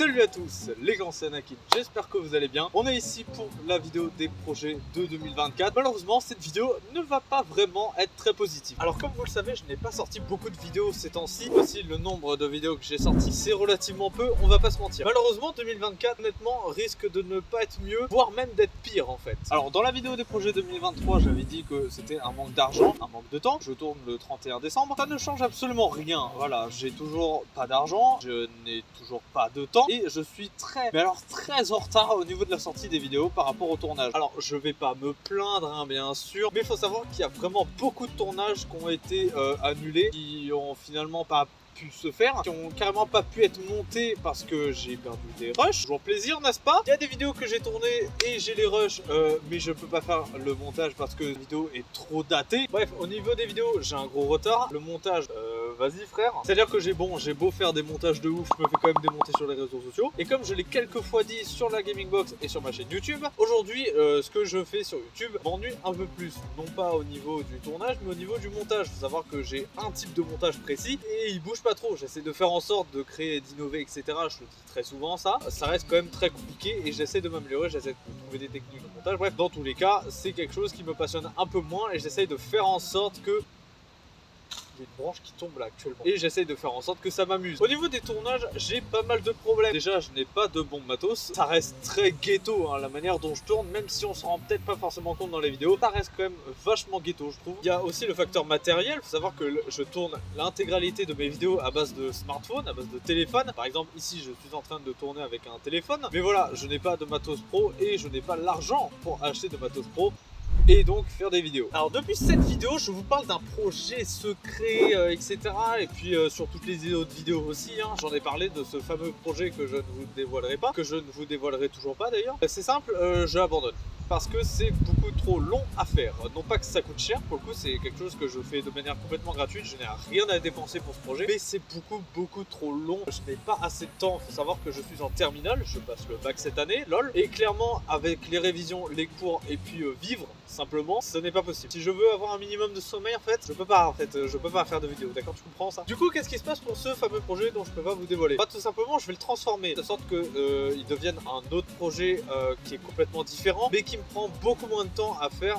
Salut à tous, les grands c'est Anakin, j'espère que vous allez bien. On est ici pour la vidéo des projets de 2024. Malheureusement, cette vidéo ne va pas vraiment être très positive. Alors comme vous le savez, je n'ai pas sorti beaucoup de vidéos ces temps-ci. Aussi, le nombre de vidéos que j'ai sorties, c'est relativement peu, on va pas se mentir. Malheureusement, 2024, honnêtement, risque de ne pas être mieux, voire même d'être pire en fait. Alors dans la vidéo des projets 2023, j'avais dit que c'était un manque d'argent, un manque de temps. Je tourne le 31 décembre. Ça ne change absolument rien. Voilà, j'ai toujours pas d'argent, je n'ai toujours pas de temps et je suis très en retard au niveau de la sortie des vidéos par rapport au tournage. Alors je vais pas me plaindre hein, bien sûr, mais il faut savoir qu'il y a vraiment beaucoup de tournages qui ont été annulés, qui ont finalement pas pu se faire, qui ont carrément pas pu être montés parce que j'ai perdu des rushs. Toujours plaisir, n'est-ce pas? Il y a des vidéos que j'ai tournées et j'ai les rushs, mais je peux pas faire le montage parce que la vidéo est trop datée. Bref, au niveau des vidéos, j'ai un gros retard. Le montage, vas-y frère. C'est-à-dire que j'ai beau faire des montages de ouf, je me fais quand même démonter sur les réseaux sociaux. Et comme je l'ai quelques fois dit sur la Gaming Box et sur ma chaîne YouTube, aujourd'hui, ce que je fais sur YouTube m'ennuie un peu plus. Non pas au niveau du tournage, mais au niveau du montage. Faut savoir que j'ai un type de montage précis et il bouge pas trop. J'essaie de faire en sorte de créer, d'innover, etc. Je le dis très souvent ça. Ça reste quand même très compliqué et j'essaie de m'améliorer, j'essaie de trouver des techniques de montage. Bref, dans tous les cas, c'est quelque chose qui me passionne un peu moins et j'essaie de faire en sorte que... Il y a une branche qui tombe là actuellement et j'essaye de faire en sorte que ça m'amuse. Au niveau des tournages, j'ai pas mal de problèmes. Déjà, je n'ai pas de bon matos. Ça reste très ghetto hein, la manière dont je tourne, même si on se rend peut-être pas forcément compte dans les vidéos. Ça reste quand même vachement ghetto, je trouve. Il y a aussi le facteur matériel. Il faut savoir que je tourne l'intégralité de mes vidéos à base de smartphone, à base de téléphone. Par exemple, ici, je suis en train de tourner avec un téléphone. Mais voilà, je n'ai pas de matos pro et je n'ai pas l'argent pour acheter de matos pro et donc faire des vidéos. Alors depuis cette vidéo, je vous parle d'un projet secret, etc. Et puis sur toutes les autres vidéos aussi, hein, j'en ai parlé de ce fameux projet que je ne vous dévoilerai pas, que je ne vous dévoilerai toujours pas d'ailleurs. C'est simple, j'abandonne. Parce que c'est beaucoup trop long à faire. Non pas que ça coûte cher, pour le coup c'est quelque chose que je fais de manière complètement gratuite, je n'ai rien à dépenser pour ce projet, mais c'est beaucoup trop long, je n'ai pas assez de temps. Il faut savoir que je suis en terminale, je passe le bac cette année, lol, et clairement avec les révisions, les cours et puis vivre simplement, ce n'est pas possible. Si je veux avoir un minimum de sommeil en fait, je peux pas faire de vidéo, d'accord, tu comprends ça? Du coup, qu'est-ce qui se passe pour ce fameux projet dont je peux pas vous dévoiler? Bah tout simplement, je vais le transformer, de sorte que il devienne un autre projet qui est complètement différent, mais qui me prend beaucoup moins de temps à faire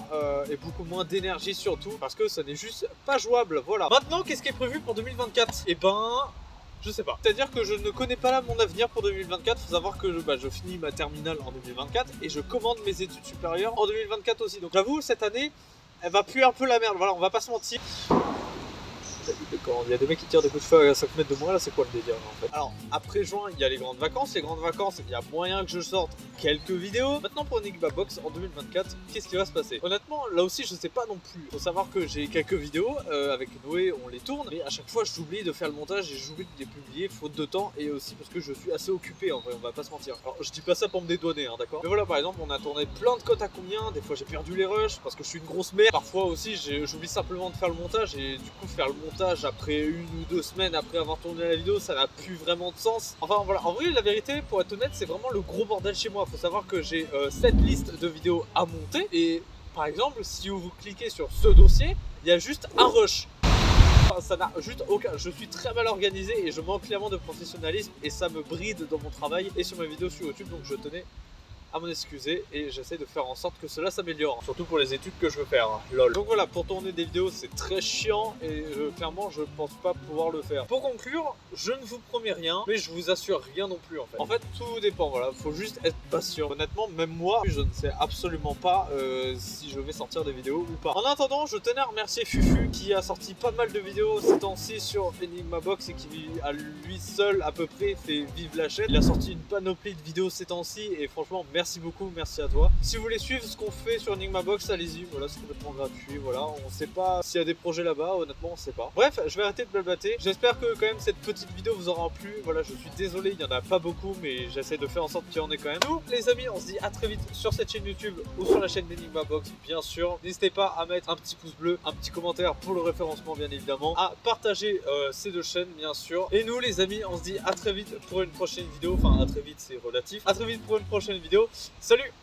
et beaucoup moins d'énergie surtout, parce que ça n'est juste pas jouable, voilà. Maintenant, qu'est-ce qui est prévu pour 2024? Eh ben... je sais pas. C'est-à-dire que je ne connais pas là mon avenir pour 2024. Faut savoir que je finis ma terminale en 2024 et je commande mes études supérieures en 2024 aussi. Donc j'avoue, cette année, elle va puer un peu la merde. Voilà, on va pas se mentir. Il y a des mecs qui tirent des coups de feu à 5 mètres de moi, là c'est quoi le délire en fait? Alors après juin il y a les grandes vacances, il y a moyen que je sorte quelques vidéos. Maintenant pour Enigma Box en 2024, qu'est-ce qui va se passer? Honnêtement là aussi je sais pas non plus. Faut savoir que j'ai quelques vidéos avec Noé, on les tourne, mais à chaque fois j'oublie de faire le montage et j'oublie de les publier faute de temps et aussi parce que je suis assez occupé en vrai, on va pas se mentir. Alors je dis pas ça pour me dédouaner hein, d'accord? Mais voilà, par exemple on a tourné plein de cotes à combien, des fois j'ai perdu les rushs parce que je suis une grosse merde. Parfois aussi j'oublie simplement de faire le montage et du coup faire le montage après 1 ou 2 semaines après avoir tourné la vidéo, ça n'a plus vraiment de sens. Enfin voilà, en vrai la vérité pour être honnête c'est vraiment le gros bordel chez moi. Faut savoir que j'ai cette liste de vidéos à monter et par exemple si vous cliquez sur ce dossier, il y a juste un rush. Enfin, ça n'a juste aucun... Je suis très mal organisé et je manque clairement de professionnalisme et ça me bride dans mon travail et sur mes vidéos sur YouTube, donc je tenais à m'en excuser et j'essaie de faire en sorte que cela s'améliore, surtout pour les études que je veux faire, hein. Lol. Donc voilà, pour tourner des vidéos c'est très chiant et clairement je pense pas pouvoir le faire. Pour conclure, je ne vous promets rien, mais je vous assure rien non plus en fait. En fait tout dépend, voilà, faut juste être patient. Honnêtement, même moi, je ne sais absolument pas si je vais sortir des vidéos ou pas. En attendant, je tenais à remercier Fufu qui a sorti pas mal de vidéos ces temps-ci sur Enigma Box et qui à lui seul à peu près fait vivre la chaîne. Il a sorti une panoplie de vidéos ces temps-ci et franchement merci beaucoup, merci à toi. Si vous voulez suivre ce qu'on fait sur Enigma Box, allez-y, voilà, c'est complètement gratuit, voilà, on sait pas s'il y a des projets là-bas, honnêtement on sait pas. Bref, je vais arrêter de blablater, j'espère que quand même cette petite vidéo vous aura plu, voilà, je suis désolé, il y en a pas beaucoup, mais j'essaie de faire en sorte qu'il y en ait quand même. Nous, les amis, on se dit à très vite sur cette chaîne YouTube ou sur la chaîne d'Enigma Box, bien sûr. N'hésitez pas à mettre un petit pouce bleu, un petit commentaire pour le référencement, bien évidemment, à partager ces deux chaînes, bien sûr. Et nous, les amis, on se dit à très vite pour une prochaine vidéo, enfin à très vite, c'est relatif, à très vite pour une prochaine vidéo. Salut!